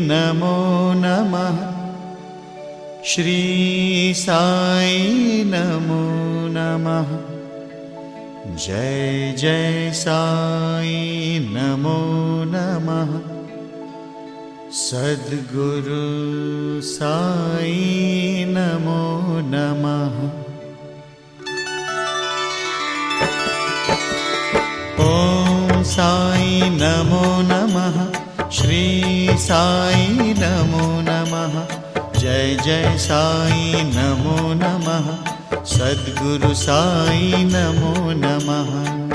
नमो नमः। श्री साई नमो नमः। जय जय साई नमो नमः। सद्गुरु साई नमो नमः। ओम साई नमो नमः। श्री साई नमो नमः। जय जय साई नमो नमः। सद्गुरु साई नमो नमः।